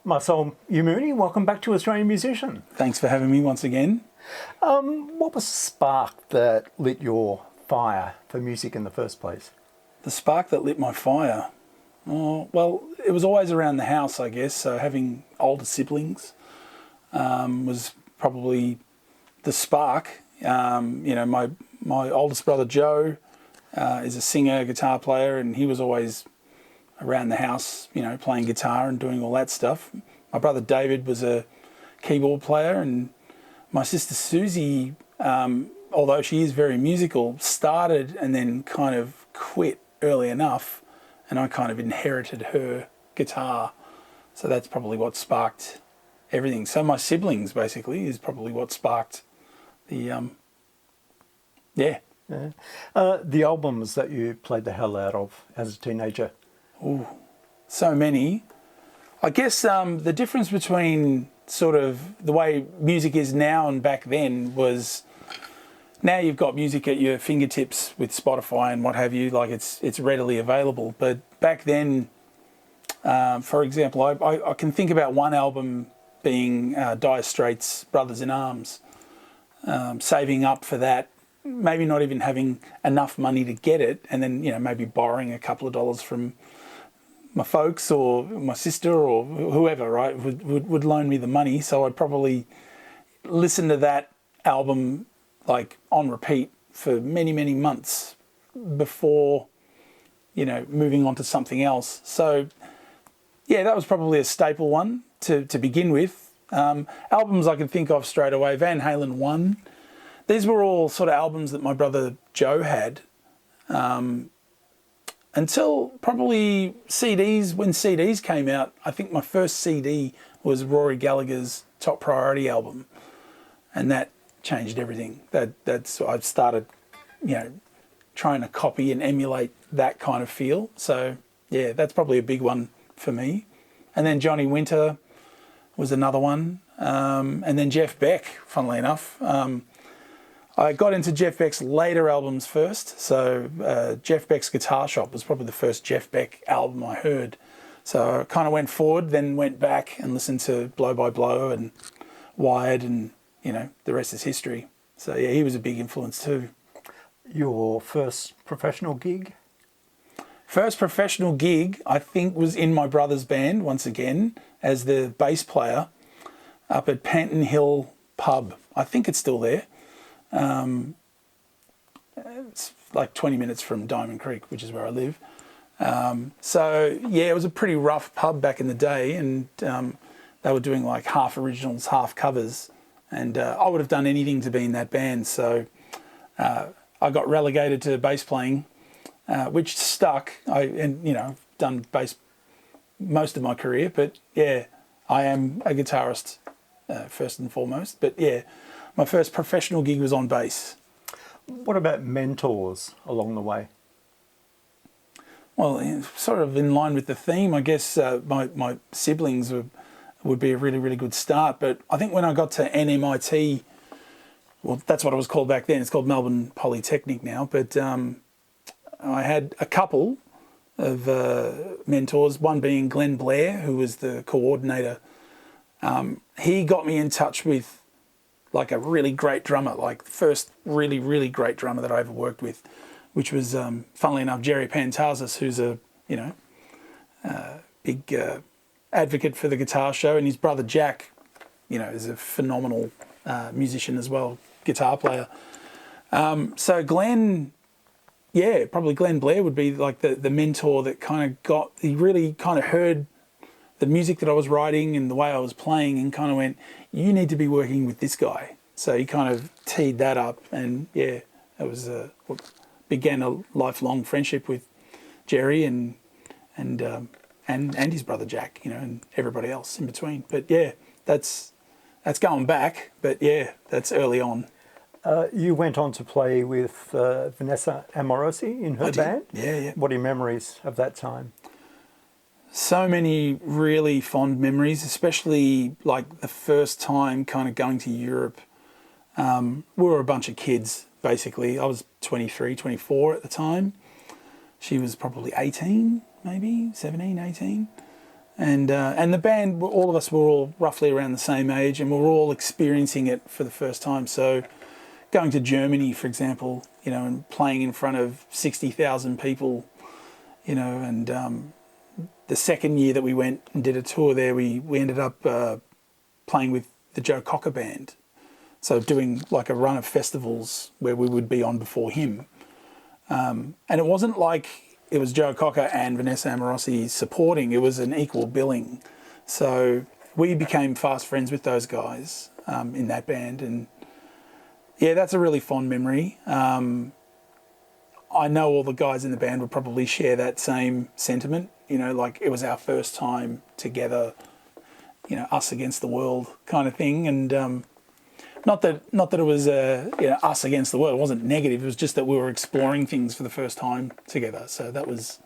Marcel Yammouni, welcome back to Australian Musician. Thanks for having me once again. What was the spark that lit your fire for music in the first place? The spark that lit my fire? Oh, well, it was always around the house, I guess. So having older siblings was probably the spark. My oldest brother Joe is a singer, guitar player, and he was always around the house, playing guitar and doing all that stuff. My brother David was a keyboard player, and my sister Susie, although she is very musical, started and then kind of quit early enough, and I kind of inherited her guitar. So that's probably what sparked everything. So my siblings basically is probably what sparked the, The albums that you played the hell out of as a teenager? Ooh, so many. I guess the difference between sort of the way music is now and back then was now you've got music at your fingertips with Spotify and what have you, like it's readily available. But back then, for example, I can think about one album being Dire Straits' Brothers in Arms, saving up for that, maybe not even having enough money to get it, and then maybe borrowing a couple of dollars from my folks or my sister or whoever, right, would loan me the money. So I'd probably listen to that album like on repeat for many, many months before, moving on to something else. So yeah, that was probably a staple one to begin with. Albums I can think of straight away, Van Halen 1. These were all sort of albums that my brother Joe had. Until probably CDs, when CDs came out, I think my first CD was Rory Gallagher's Top Priority album, and that changed everything. That's I started, trying to copy and emulate that kind of feel. So yeah, that's probably a big one for me. And then Johnny Winter was another one, and then Jeff Beck, funnily enough. I got into Jeff Beck's later albums first. So Jeff Beck's Guitar Shop was probably the first Jeff Beck album I heard. So I kind of went forward, then went back and listened to Blow by Blow and Wired, and the rest is history. So yeah, he was a big influence too. Your first professional gig? First professional gig, I think, was in my brother's band, once again, as the bass player up at Panton Hill Pub. I think it's still there. It's like 20 minutes from Diamond Creek, which is where I live. So yeah, it was a pretty rough pub back in the day, and they were doing like half originals, half covers, and I would have done anything to be in that band. So I got relegated to bass playing, which stuck. I've done bass most of my career, but yeah, I am a guitarist first and foremost. But yeah, my first professional gig was on bass. What about mentors along the way? Well, sort of in line with the theme, I guess my siblings would be a really, really good start. But I think when I got to NMIT, well, that's what it was called back then. It's called Melbourne Polytechnic now. But I had a couple of mentors, one being Glenn Blair, who was the coordinator. He got me in touch with like a really great drummer, like the first really, really great drummer that I ever worked with, which was, funnily enough, Jerry Pantazis, who's a, big advocate for the Guitar Show, and his brother Jack, is a phenomenal musician as well, guitar player. So Glenn, probably Glenn Blair would be like the mentor that he really kind of heard the music that I was writing and the way I was playing, and kind of went, you need to be working with this guy. So he kind of teed that up, and yeah, it was began a lifelong friendship with Jerry and his brother Jack, and everybody else in between. But yeah, that's going back, but yeah, that's early on. You went on to play with Vanessa Amorosi in her band? Yeah. What are your memories of that time? So many really fond memories, especially like the first time kind of going to Europe. We were a bunch of kids, basically. I was 23, 24 at the time. She was probably 18, maybe 17, 18. And the band, all of us were all roughly around the same age, and we were all experiencing it for the first time. So going to Germany, for example, you know, and playing in front of 60,000 people, you know, and the second year that we went and did a tour there, we ended up playing with the Joe Cocker band. So doing like a run of festivals where we would be on before him. And it wasn't like it was Joe Cocker and Vanessa Amorosi supporting, it was an equal billing. So we became fast friends with those guys in that band. And yeah, that's a really fond memory. I know all the guys in the band would probably share that same sentiment. You know, like it was our first time together, you know, us against the world kind of thing. And not that it was you know, us against the world. It wasn't negative. It was just that we were exploring things for the first time together. So that was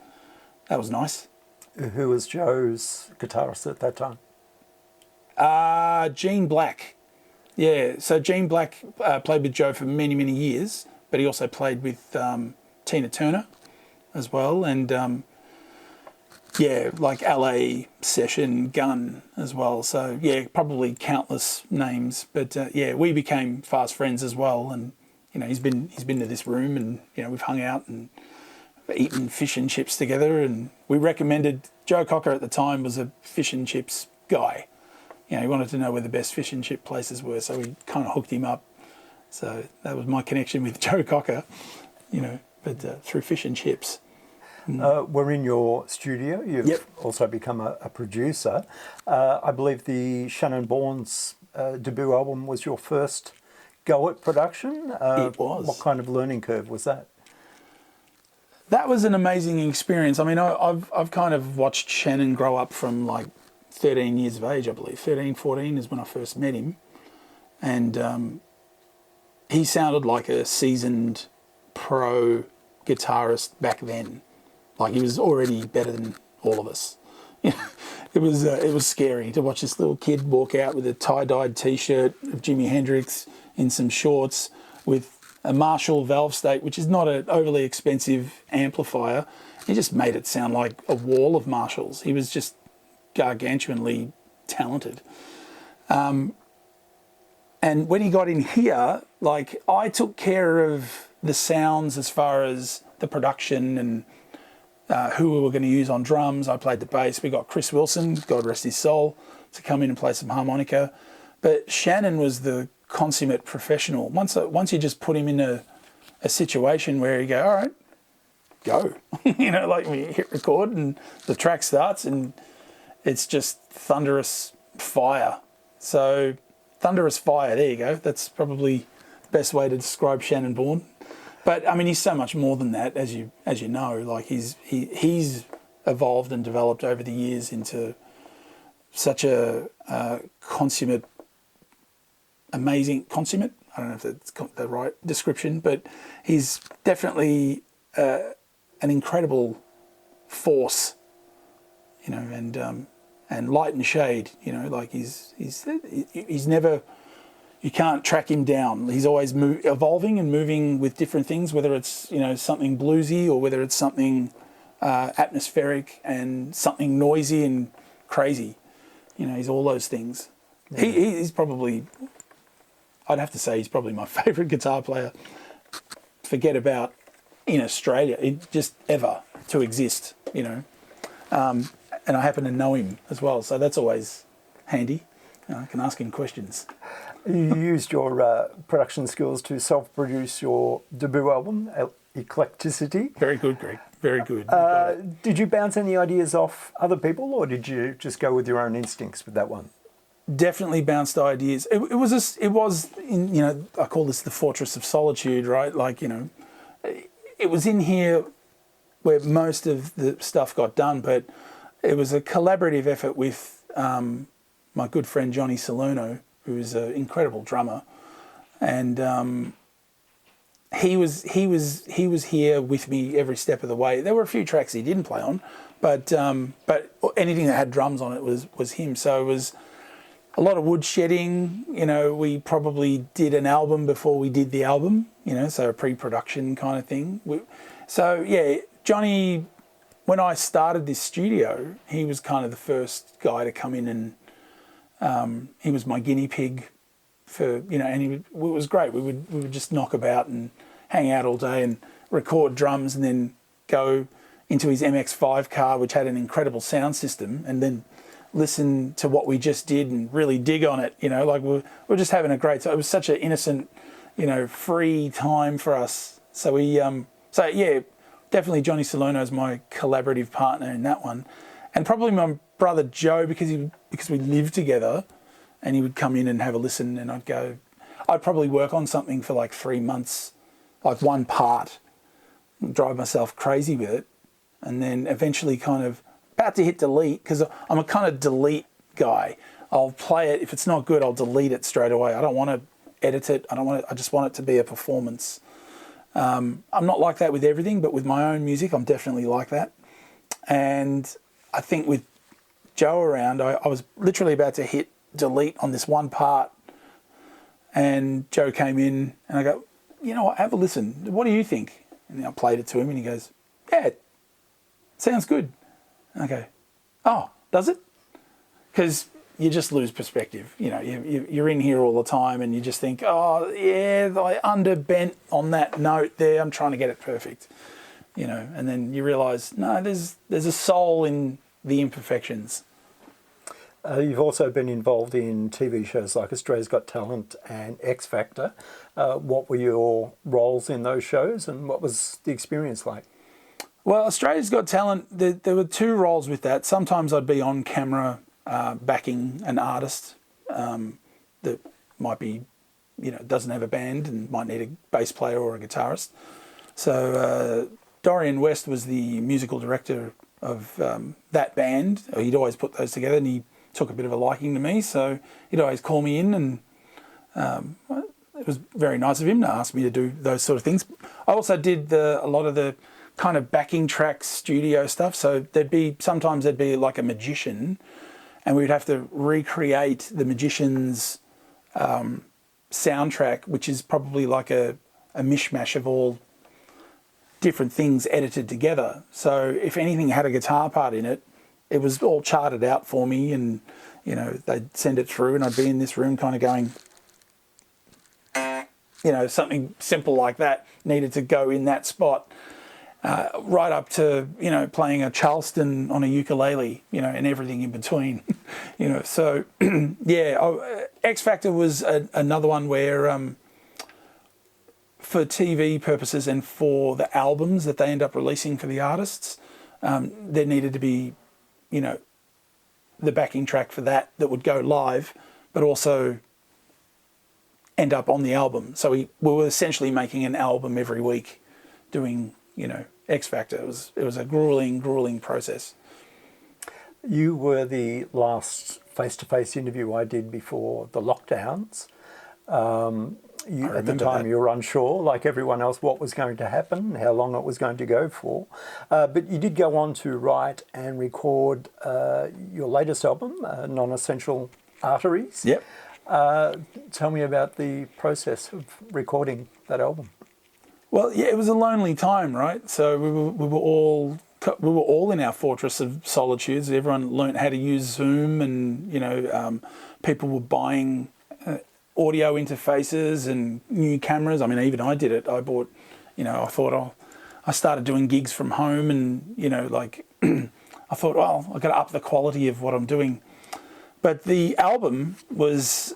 nice. Who was Joe's guitarist at that time? Gene Black. Yeah, so Gene Black played with Joe for many, many years, but he also played with Tina Turner as well, and yeah, like LA Session Gun as well. So yeah, probably countless names, but yeah, we became fast friends as well. And you know, he's been to this room, and you know, we've hung out and eaten fish and chips together. And we recommended Joe Cocker at the time was a fish and chips guy. You know, he wanted to know where the best fish and chip places were, so we kind of hooked him up. So that was my connection with Joe Cocker, you know, but through fish and chips. We're in your studio. You've also become a producer. I believe the Shannon Bourne's debut album was your first go at production. It was. What kind of learning curve was that? That was an amazing experience. I mean, I've kind of watched Shannon grow up from like 13 years of age, I believe. 13, 14 is when I first met him. And he sounded like a seasoned pro guitarist back then. Like he was already better than all of us. You know, it was scary to watch this little kid walk out with a tie-dyed T-shirt of Jimi Hendrix in some shorts with a Marshall valve state, which is not an overly expensive amplifier. He just made it sound like a wall of Marshalls. He was just gargantuanly talented. And when he got in here, like I took care of the sounds as far as the production and who we were going to use on drums. I played the bass. We got Chris Wilson, God rest his soul, to come in and play some harmonica. But Shannon was the consummate professional. Once you just put him in a situation where you go, all right, go. You know, like we hit record and the track starts and it's just thunderous fire. So thunderous fire, there you go. That's probably the best way to describe Shannon Bourne. But I mean, he's so much more than that, as you know. Like he's evolved and developed over the years into such a consummate, amazing consummate. I don't know if that's the right description, but he's definitely an incredible force, you know, and light and shade. You know, like he's never. You can't track him down. He's always evolving and moving with different things, whether it's, you know, something bluesy or whether it's something atmospheric and something noisy and crazy. You know, he's all those things. Yeah. He's probably, I'd have to say, he's probably my favourite guitar player. Forget about in Australia, just ever to exist, you know. And I happen to know him as well, so that's always handy. I can ask him questions. You used your production skills to self-produce your debut album, Eclecticity. Very good, Greg. Very good. Did you bounce any ideas off other people, or did you just go with your own instincts with that one? Definitely bounced ideas. It was in, you know, I call this the Fortress of Solitude, right? Like, you know, it was in here where most of the stuff got done, but it was a collaborative effort with my good friend Johnny Salerno, who's an incredible drummer, and he was here with me every step of the way. There were a few tracks he didn't play on, but anything that had drums on it was him. So it was a lot of wood shedding. You know, we probably did an album before we did the album. You know, so a pre-production kind of thing. So yeah, Johnny when I started this studio, he was kind of the first guy to come in, and he was my guinea pig for, and it was great. We would just knock about and hang out all day and record drums, and then go into his MX-5 car, which had an incredible sound system, and then listen to what we just did and really dig on it. Like we're just having a great time. It was such an innocent, free time for us. So definitely Johnny Salerno is my collaborative partner in that one, and probably my brother Joe, because we lived together, and he would come in and have a listen, and I'd probably work on something for like 3 months, like one part, drive myself crazy with it, and then eventually kind of about to hit delete, because I'm a kind of delete guy. I'll play it. If it's not good, I'll delete it straight away. I don't want to edit it. I just want it to be a performance. I'm not like that with everything, but with my own music, I'm definitely like that. And I think with Joe around, I was literally about to hit delete on this one part, and Joe came in, and I go, have a listen. What do you think? And I played it to him, and he goes, yeah, it sounds good. And I go, oh, does it? Because you just lose perspective. You're in here all the time, and you just think, oh, yeah, I underbent on that note there. I'm trying to get it perfect. And then you realise, no, there's a soul in the imperfections. You've also been involved in TV shows like Australia's Got Talent and X Factor. What were your roles in those shows, and what was the experience like? Well, Australia's Got Talent, there were 2 roles with that. Sometimes I'd be on camera backing an artist that might be, doesn't have a band and might need a bass player or a guitarist. So Dorian West was the musical director of that band. He'd always put those together, and he took a bit of a liking to me, so he'd always call me in, and it was very nice of him to ask me to do those sort of things. I also did a lot of the kind of backing tracks, studio stuff. So sometimes there'd be like a magician, and we'd have to recreate the magician's soundtrack, which is probably like a mishmash of all different things edited together. So if anything had a guitar part in it, it was all charted out for me, and they'd send it through, and I'd be in this room kind of going, something simple like that needed to go in that spot, right up to playing a Charleston on a ukulele, and everything in between. So X Factor was another one where for TV purposes and for the albums that they end up releasing for the artists, there needed to be the backing track for that would go live, but also end up on the album. So we were essentially making an album every week, doing X Factor. It was a grueling process. You were the last face-to-face interview I did before the lockdowns. At the time, you were unsure, like everyone else, what was going to happen, how long it was going to go for. But you did go on to write and record your latest album, Non Essential Arteries. Yep. Tell me about the process of recording that album. Well, yeah, it was a lonely time, right? So we were all in our fortress of solitudes. Everyone learnt how to use Zoom, and people were buying audio interfaces and new cameras. I mean, even I did it. I bought, I started doing gigs from home, and I thought, well, I've got to up the quality of what I'm doing. But the album was.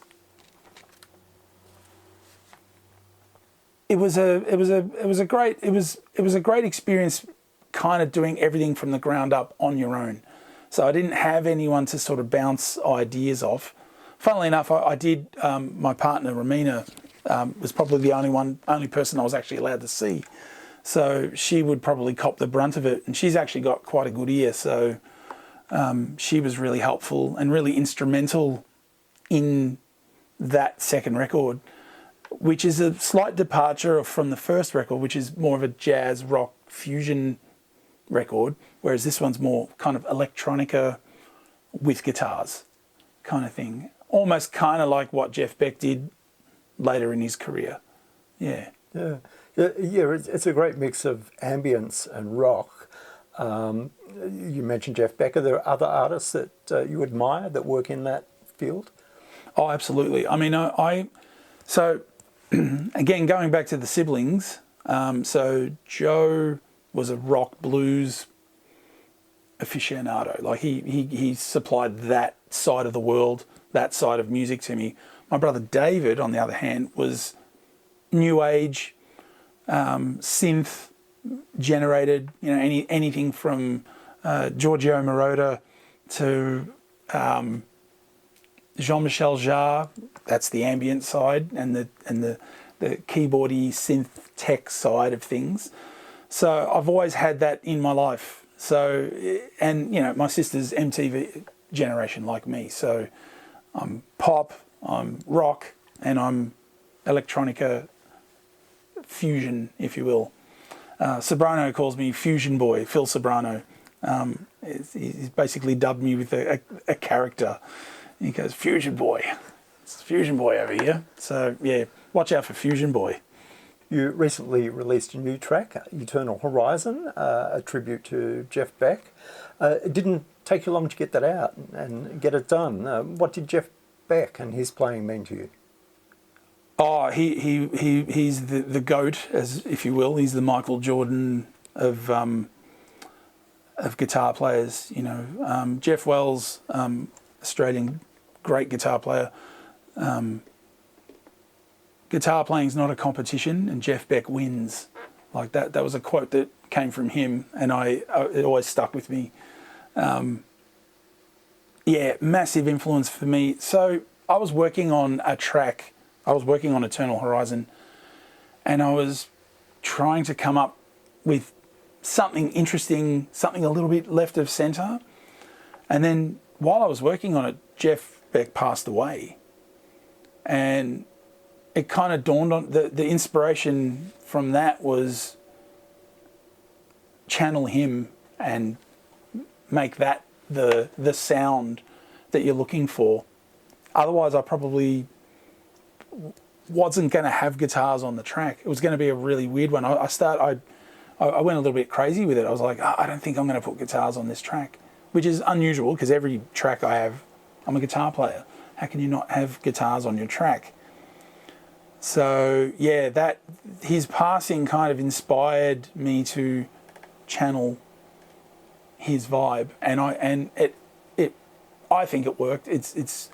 It was a great experience, kind of doing everything from the ground up on your own. So I didn't have anyone to sort of bounce ideas off. Funnily enough, I did. My partner Romina was probably the only person I was actually allowed to see. So she would probably cop the brunt of it, and she's actually got quite a good ear. So she was really helpful and really instrumental in that second record, which is a slight departure from the first record, which is more of a jazz rock fusion record, whereas this one's more kind of electronica with guitars kind of thing. Almost kind of like what Jeff Beck did later in his career. Yeah. Yeah. It's a great mix of ambience and rock. You mentioned Jeff Beck. Are there other artists that you admire that work in that field? Oh, absolutely. I mean, so again, going back to the siblings, so Joe was a rock blues aficionado. Like he supplied that side of the world, that side of music to me. My brother David, on the other hand, was new age, synth generated, anything from Giorgio Moroder to Jean-Michel Jarre. That's the ambient side, and the keyboardy synth tech side of things. So I've always had that in my life. So, and my sister's MTV generation like me. So I'm pop, I'm rock, and I'm electronica fusion, if you will. Sobrano calls me Fusion Boy, Phil Sobrano. He's basically dubbed me with a character. He goes, Fusion Boy. It's Fusion Boy over here. So, yeah, watch out for Fusion Boy. You recently released a new track, Eternal Horizon, a tribute to Jeff Beck. It didn't take you long to get that out and get it done. What did Jeff Beck and his playing mean to you? Oh, he's the GOAT, as if you will. He's the Michael Jordan of guitar players. Jeff Wells, Australian great guitar player. Guitar playing is not a competition, and Jeff Beck wins. Like that. That was a quote that came from him, and it always stuck with me. Massive influence for me. So I was working on a track. I was working on Eternal Horizon, and I was trying to come up with something interesting, something a little bit left of centre. And then while I was working on it, Jeff Beck passed away. And it kind of dawned on the inspiration from that was channel him and make that the sound that you're looking for. Otherwise, I probably wasn't going to have guitars on the track. It was going to be a really weird one. I went a little bit crazy with it. I was like, I don't think I'm going to put guitars on this track, which is unusual because every track I have, I'm a guitar player. How can you not have guitars on your track? So yeah, that his passing kind of inspired me to channel his vibe, and I think it worked. It's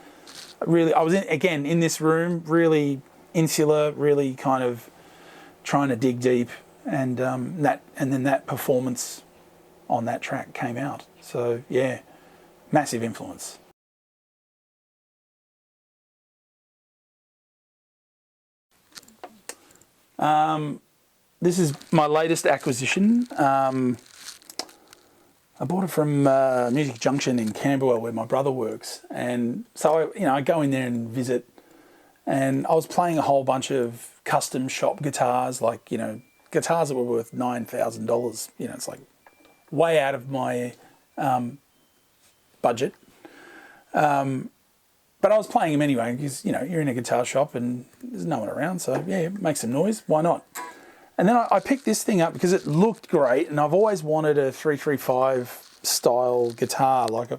really, I was in this room, really insular, really kind of trying to dig deep, and then that performance on that track came out. So yeah, massive influence. This is my latest acquisition. I bought it from Music Junction in Camberwell, where my brother works, and so I go in there and visit. And I was playing a whole bunch of custom shop guitars, like guitars that were worth $9,000. It's like way out of my budget. But I was playing them anyway because you're in a guitar shop and there's no one around, so yeah, make some noise. Why not? And then I picked this thing up because it looked great, and I've always wanted a 335 style guitar. Like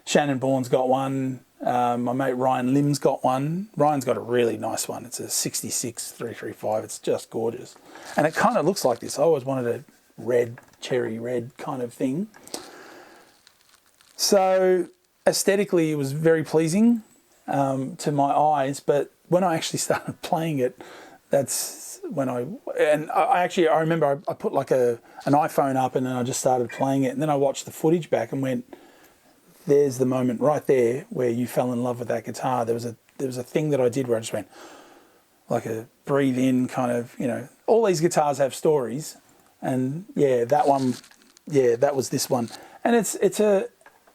Shannon Bourne's got one. My mate Ryan Lim's got one. Ryan's got a really nice one. It's a 66 335. It's just gorgeous, and it kind of looks like this. I always wanted a red, cherry red kind of thing. So aesthetically, it was very pleasing to my eyes, but when I actually started playing it, that's when I remember I put like an iPhone up and then I just started playing it, and then I watched the footage back and went, there's the moment right there where you fell in love with that guitar. There was a thing that I did where I just went like a breathe in kind of, all these guitars have stories, and yeah, that one, yeah, that was this one. And it's a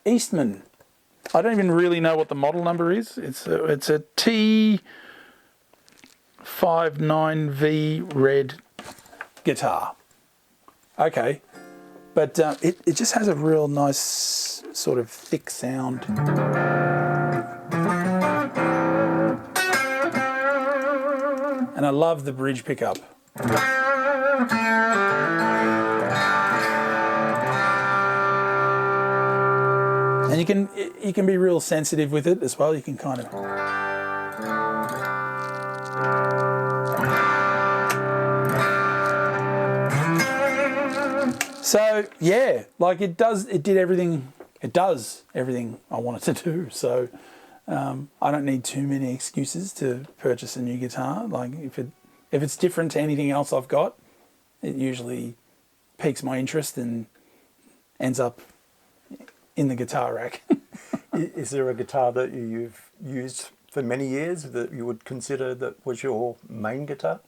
Eastman. I don't even really know what the model number is. It's a T59V red guitar. Okay, but it just has a real nice sort of thick sound. And I love the bridge pickup. And you can be real sensitive with it as well. You can kind of. So yeah, like it does everything I want it to do. So I don't need too many excuses to purchase a new guitar. Like if it's different to anything else I've got, it usually piques my interest and ends up in the guitar rack. Is there a guitar that you've used for many years that you would consider that was your main guitar?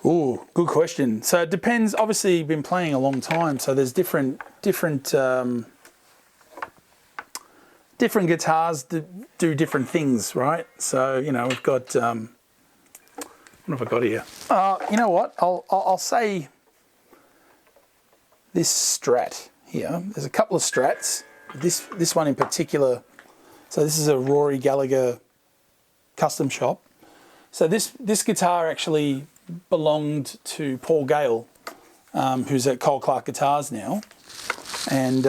Ooh, good question. So it depends. Obviously, you've been playing a long time, so there's different guitars that do different things, right? So we've got what have I got here? You know what? I'll say this Strat here. There's a couple of Strats. This one in particular. So this is a Rory Gallagher custom shop. So this guitar actually belonged to Paul Gale, who's at Cole Clark Guitars now, and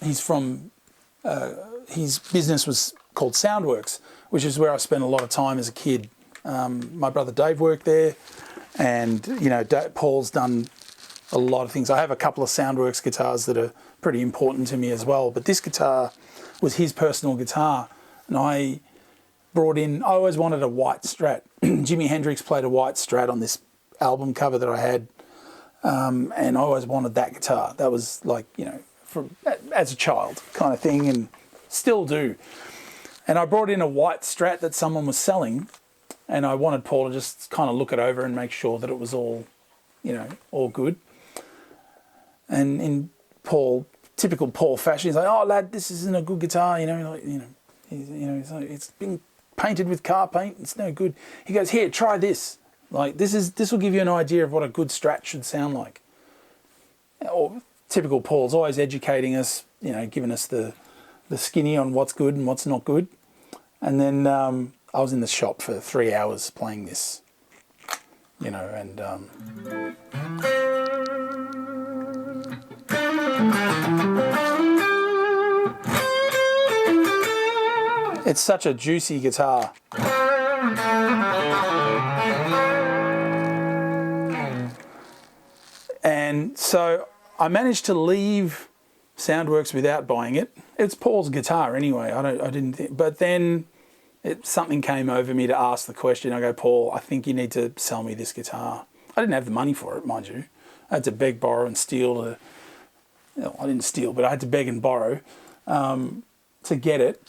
he's from his business was called Soundworks, which is where I spent a lot of time as a kid. My brother Dave worked there, and Paul's done a lot of things. I have a couple of Soundworks guitars that are pretty important to me as well, but this guitar was his personal guitar, and I always wanted a white Strat. Jimi Hendrix played a white Strat on this album cover that I had, and I always wanted that guitar. That was like, as a child kind of thing, and still do. And I brought in a white Strat that someone was selling, and I wanted Paul to just kind of look it over and make sure that it was all, all good. And in typical Paul fashion, he's like, "Oh, lad, this isn't a good guitar, it's been painted with car paint. It's no good." He goes, "Here, try this. Like this will give you an idea of what a good Strat should sound like." Or typical Paul's always educating us, giving us the skinny on what's good and what's not good. And then I was in the shop for 3 hours playing this, and it's such a juicy guitar. And so I managed to leave Soundworks without buying it. It's Paul's guitar anyway. I didn't think, but then something came over me to ask the question. I go, "Paul, I think you need to sell me this guitar." I didn't have the money for it, mind you. I had to beg, borrow, and steal. I didn't steal, but I had to beg and borrow to get it.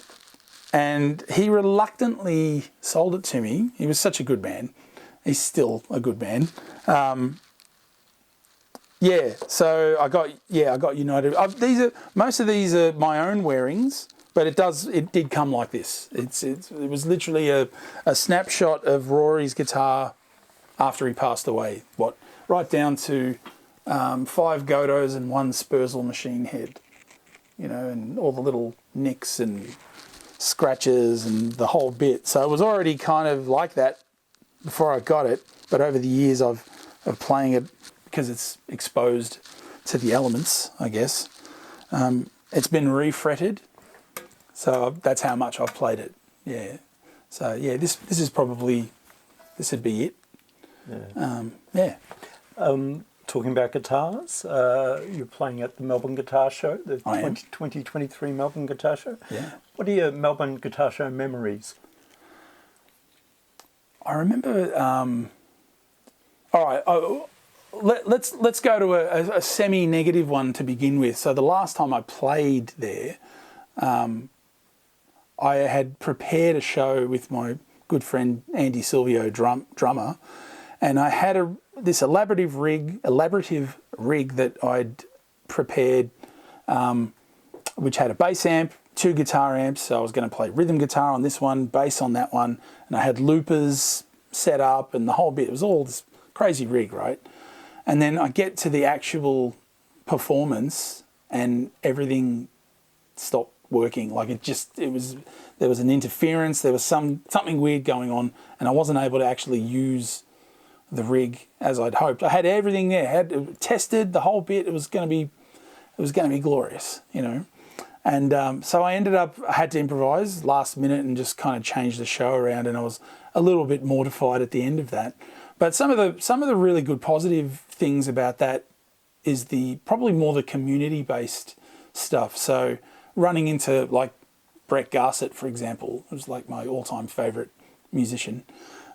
And he reluctantly sold it to me. He was such a good man. He's still a good man. So I got United. Most of these are my own wearings, but it did come like this. It was literally a snapshot of Rory's guitar after he passed away. Right down to 5 Godos and 1 Spurzl machine head, and all the little nicks and scratches and the whole bit. So it was already kind of like that before I got it, but over the years of playing it, because it's exposed to the elements, I guess, it's been refretted. So that's how much I've played it. Yeah. So yeah, this would be it. Yeah. Talking about guitars, you're playing at the Melbourne Guitar Show, the 2023 Melbourne Guitar Show. Yeah. What are your Melbourne Guitar Show memories? I remember. All right. Let's go to a semi-negative one to begin with. So the last time I played there, I had prepared a show with my good friend Andy Silvio, drummer, and I had this elaborative rig that I'd prepared, which had a bass amp, 2 guitar amps. So I was going to play rhythm guitar on this one, bass on that one, and I had loopers set up and the whole bit. It was all this crazy rig, right? And then I get to the actual performance and everything stopped working. Like there was an interference, there was something weird going on, and I wasn't able to actually use the rig as I'd hoped. I had everything there, had tested the whole bit. It was was going to be glorious, you know. And so I had to improvise last minute and just kind of change the show around, and I was a little bit mortified at the end of that. But some of the really good positive things about that is probably more the community-based stuff. So running into like Brett Garsett, for example, who's like my all-time favourite musician,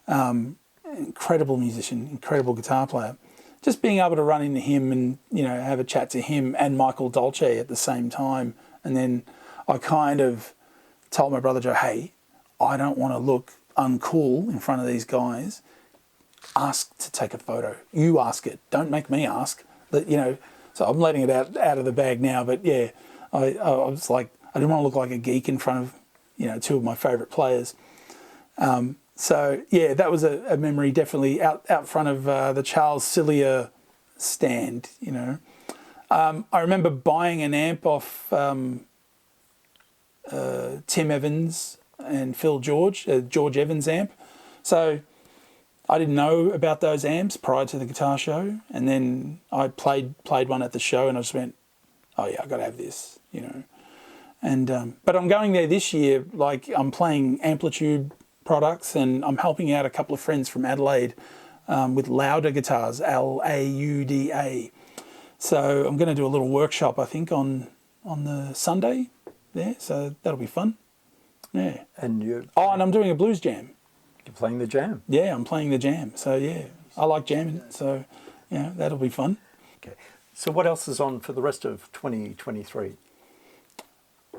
incredible musician, incredible guitar player. Just being able to run into him and, you know, have a chat to him and Michael Dolce at the same time. And then I kind of told my brother Joe, hey, I don't want to look uncool in front of these guys. Ask to take a photo. You ask it. Don't make me ask. But, you know, so I'm letting it out of the bag now. But yeah, I was like, I didn't want to look like a geek in front of, you know, two of my favourite players. So yeah, that was a memory definitely out front of the Charles Cillier stand, you know. I remember buying an amp off Tim Evans and Phil George, George Evans amp. So I didn't know about those amps prior to the guitar show, and then I played one at the show, and I just went, oh yeah, I got to have this, you know. And but I'm going there this year. Like, I'm playing Amplitude products, and I'm helping out a couple of friends from Adelaide with Lauda Guitars, Lauda. So I'm going to do a little workshop, I think, on the Sunday there. So that'll be fun. Yeah. And I'm doing a blues jam. You're playing the jam. Yeah, I'm playing the jam. So yeah, I like jamming. So yeah, that'll be fun. Okay. So what else is on for the rest of 2023?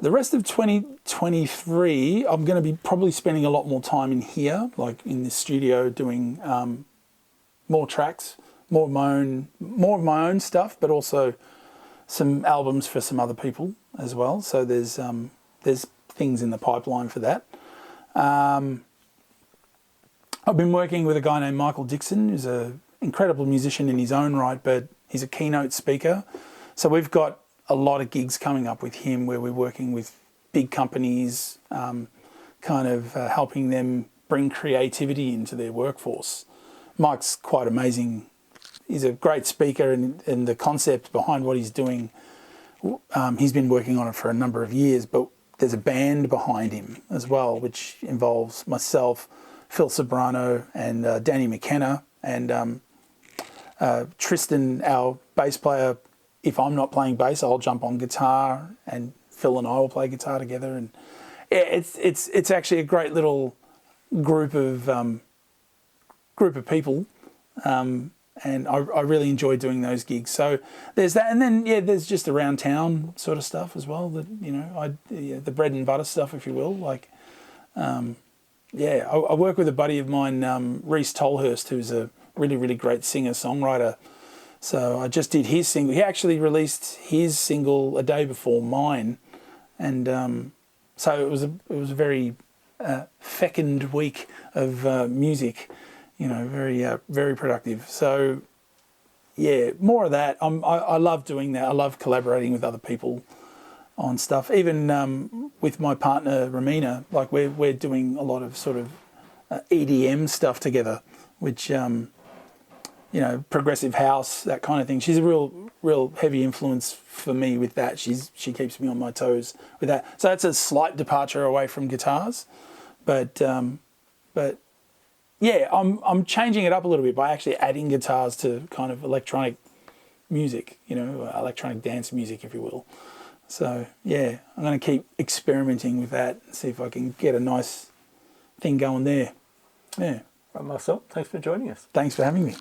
The rest of 2023, I'm going to be probably spending a lot more time in here, like in this studio, doing more tracks, more of my own stuff, but also some albums for some other people as well. So there's things in the pipeline for that. I've been working with a guy named Michael Dixon, who's an incredible musician in his own right, but he's a keynote speaker. So we've got a lot of gigs coming up with him where we're working with big companies, kind of helping them bring creativity into their workforce. Mike's quite amazing. He's a great speaker, and the concept behind what he's doing, he's been working on it for a number of years, but there's a band behind him as well, which involves myself, Phil Sobrano, and Danny McKenna, and Tristan, our bass player. If I'm not playing bass, I'll jump on guitar, and Phil and I will play guitar together. And it's actually a great little group of people, and I really enjoy doing those gigs. So there's that, and then there's just around town sort of stuff as well. That, you know, the bread and butter stuff, if you will. Like, I work with a buddy of mine, Reese Tolhurst, who's a really, really great singer-songwriter. So I just did his single. He actually released his single a day before mine, and so it was a very fecund week of music, you know, very productive. So yeah, more of that. I love doing that. I love collaborating with other people on stuff. Even with my partner Romina, like we're doing a lot of sort of EDM stuff together, which you know, progressive house, that kind of thing. She's a real heavy influence for me with that. She keeps me on my toes with that. So that's a slight departure away from guitars, but yeah, I'm changing it up a little bit by actually adding guitars to kind of electronic music, you know, electronic dance music, if you will. So yeah, I'm going to keep experimenting with that and see if I can get a nice thing going there. Yeah. Right, Marcel, thanks for joining us. Thanks for having me.